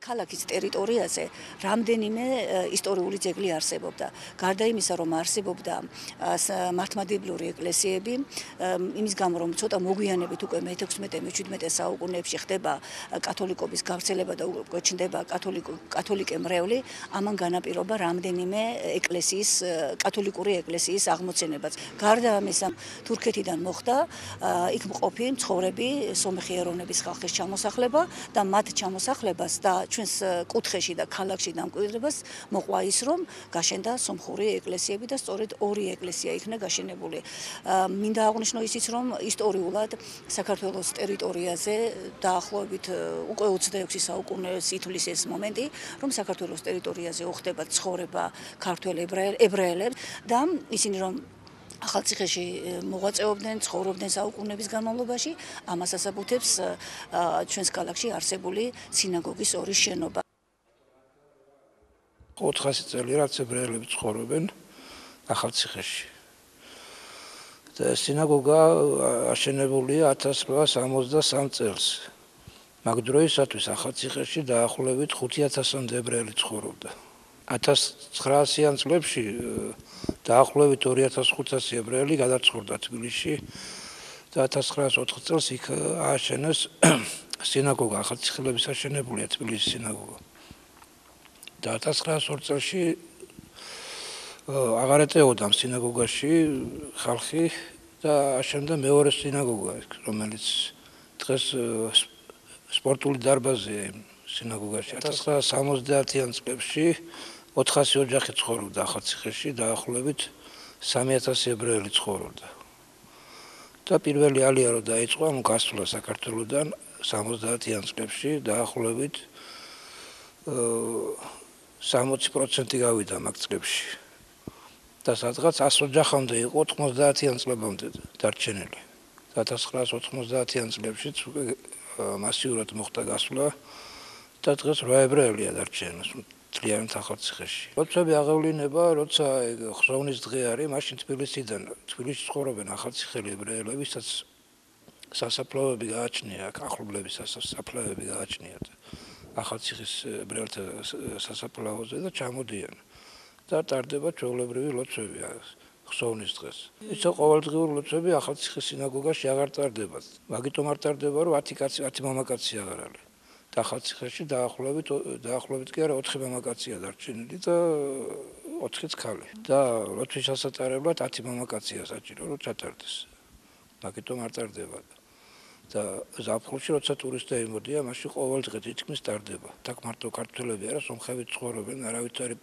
ქალაქის ტერიტორიაზე რამდენიმე ისტორიული ძეგლი არსებობდა. გარდა იმისა, რომ არსებობდა მართლმადიდებლური ეკლესიები, იმის გამო, რომ ცოტა მოგვიანებით უკვე მე-16-17 საუკუნეებში ხდება კათოლიკობის გავრცელება და უკვე ჩნდება კათოლიკე მრევლი, ამან განაპირობა რამდენიმე კათოლიკური ეკლესიის აღმოცენებაც. გარდა ამისა, თურქეთიდან მოხდა იქ მყოფი მცხოვრები სომეხი ეროვნების ხალხის ჩამოსახლება და მათ ჩამოსახლებას და ჩვენს კუთხეში და ქალაქში დამკვიდრებას მოყვა ის, რომ გაშენდა სომხური ეკლესიები და სწორედ ორი ეკლესია იქნა გაშენებული. მინდა აღვნიშნო ისიც, რომ ისტორიულად საქართველოს ტერიტორიაზე დაახლოებით უკვე 26 საუკუნეს ითვლის ეს მომენტი, რომ საქართველოს ტერიტორიაზე უხდება ცხოვრება ქართველ ებრაელებს და ისინი რომ ახალციხეში მოღვაწეობდნენ, ცხოვრობდნენ საუკუნეების განმავლობაში, ამას ასაბუთებს ჩვენს ქალაქში არსებული სინაგოგის ორი შენობა. 400 წელი რაც ებრაელები ცხოვრობენ ახალციხეში. და სინაგოგა აშენებულია 1863 წელს. მაგ დროისათვის ახალციხეში დაახლოებით 5000-მდე ებრაელი ცხოვრობდა. 1900-იან წლებში დაახლოებით 2500 ებრაელი გადაცხოვრდა თბილისში და 1904 წელს იქ ააშენეს სინაგოგა, ახალციხელების აშენებულია თბილისის სინაგოგა. და 1902 წელში აღარ ეტეოდა ამ სინაგოგაში ხალხი და აშენდა მეორე სინაგოგა, რომელიც დღეს სპორტული დარბაზია სინაგოგაში. 1970-იან წლებში 400 ოჯახი ცხოვრობდა ახალციხეში, დაახლოებით 3000 ებრაელი ცხოვრობდა. და პირველი ალია რო დაიწყო, ანუ გასვლა საქართველოდან 70-იან წლებში დაახლოებით 60% გავიდა მაგ წლებში. და სადღაც 100 ოჯახამდე იყო 90-იან წლებამდე დარჩენილი. 1990-იან წლებშიც მასიურად მოხდა გასვლა და დღეს 8 ებრაელია დარჩენილი მთლიანად ახალციხეში. როდესაც აღევლინება, როცა ხროვნის დღე არის, მაშინ თბილისში ცხოვრობენ ახალციხელი ებრაელები, ვისაც სასაფლაოები გააჩნია, ახლობლების სასაფლაოები გააჩნიათ ახალციხის ებრაელთა სასაფლაოზე და ჩამოდიან. და ტარდება ჩვეულებრივი ლოცვები ხროვნის დღეს. იცო ყოველდღიური ლოცვები ახალციხის სინაგოგაში აღარ ტარდება. მაგიტომ არ ტარდება, რომ 10 მამაკაცი აღარ არის. და ახალციხეში დაახლოებით კი არა 4 მამაკაცია დარჩენილი და 4-იც ქალი. და ლოცვის ასატარებლად 10 მამაკაცია საჭირო, რომ ჩატარდეს. მაგიტომ არ ტარდება. და ზაფხულში როცა ტურისტები მოდიან, მაშინ ყოველდღე თითქმის ტარდება. თაკ მარტო ქართველები არა, სომხები ცხოვრობენ, არავითარი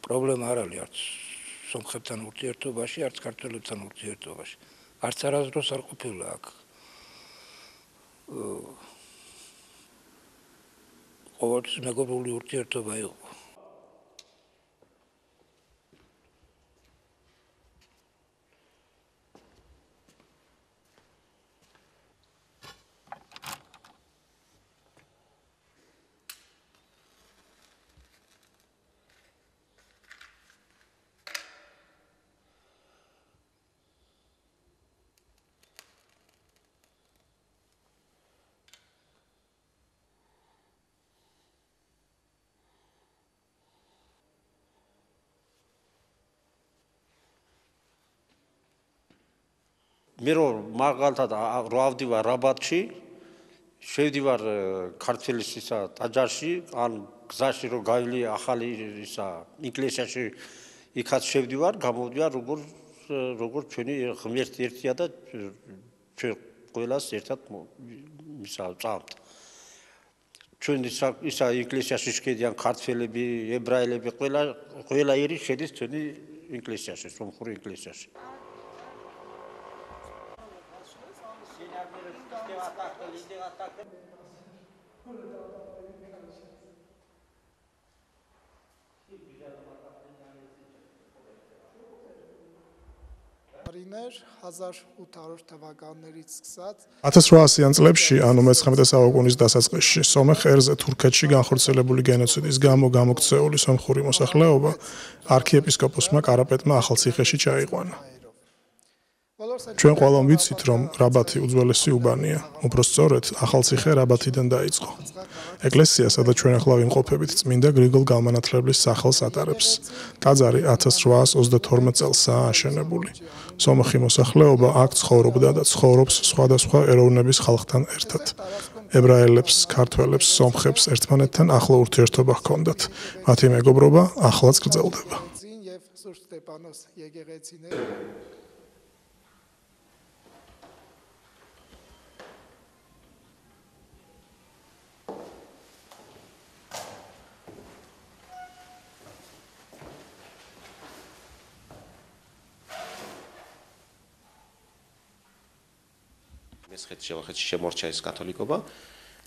პრობლემა არ არის არც სომხებთან ურთიერთობაში, არც ქართველებთან ურთიერთობაში. არც არასდროს არ ყოფილა აქ. ყოველთვის მეგობრული ურთიერთობა იყო. მე რომ მაგალითად რო ავდივარ რაბატში, შევდივარ ქართლის ისა ტაჯარში, ან გზაში რო გავილი ახალი ისა ეკლესიაში იქაც შევდივარ, გამოვდივარ როგორ ჩვენი ღმერთი ერთია და ჩვენ ყველას ერთად ისა წავთ. ჩვენ ისა ეკლესიაში შედიან ქართველები, ებრაელები, ყველა ერი შედის ჩვენი ეკლესიაში, სომხური ეკლესიაში. Տարիներ 1800 թվականներից սկսած 1800-იან წლებში, ანუ მე-19 საუკუნის დასაწყისში, სომეხ ერზე თურქეთში განხორციელებული გენოციდის გამო გამოქცეული სომხური მოსახლეობა არქიეპისკოპოსმა კარაპეტმა ახალციხეში ჩაიყვანა. ჩვენ ყველამ ვიცით, რომ რაბათი უძველესი უბანია, უფრო სწორედ ახალციხე რაბათიდან დაიწყო. ეკლესია, სადაც ჩვენ ახლა ვიმყოფებით, წმინდა გრიგოლ გამანათლებლის სახელს ატარებს. ტაძარი 1832 წელსაა აშენებული. სომეხი მოსახლეობა აქ ცხოვრობდა და ცხოვრობს სხვადასხვა ეროვნების ხალხთან ერთად. ებრაელებს, ქართველებს, სომხებს ერთმანეთთან ახლო ურთიერთობა ჰქონდათ. მათი მეგობრობა ახლაც გრძელდება. მესხეთში შემორჩა ეს კათოლიკობა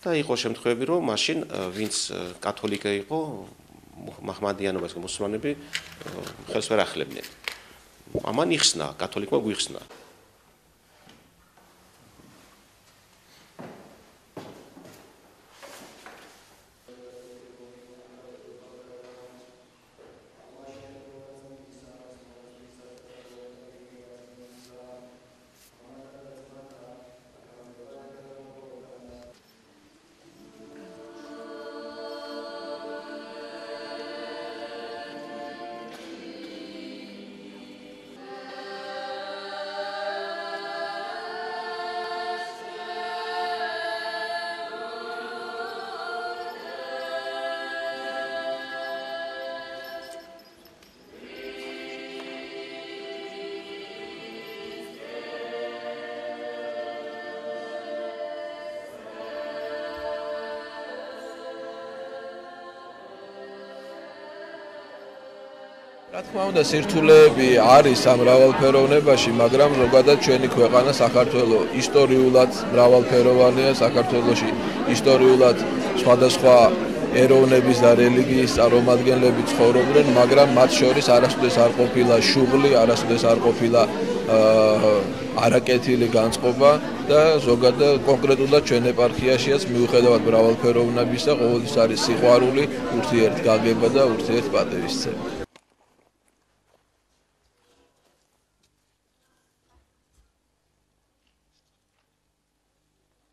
და იყო შემთხვევები, რომ მაშინ ვინც კათოლიკე იყო, მაჰმადიანობას მუსლიმანები ხელს ვერ ახლებდნენ. ამან იხსნა, კათოლიკმა გვიხსნა. რა თქმა უნდა, სირთულეები არის ამ მრავალფეროვნებაში, მაგრამ ზოგადად ჩვენი ქვეყანა საქართველოს ისტორიულად მრავალფეროვანია, საქართველოში ისტორიულად სხვადასხვა ეროვნების და რელიგიის წარმომადგენლები ცხოვრობდნენ, მაგრამ მათ შორის არასოდეს არ ყოფილა შუღლი, არასოდეს არ ყოფილა არაკეთილი განწყობა და ზოგადად კონკრეტულად ჩვენ ეპარქიაშიაც მიუხედავად მრავალფეროვნებისა, ყოველთვის არის სიყვარული, ურთიერთგაგება და ურთიერთპატივისცემა.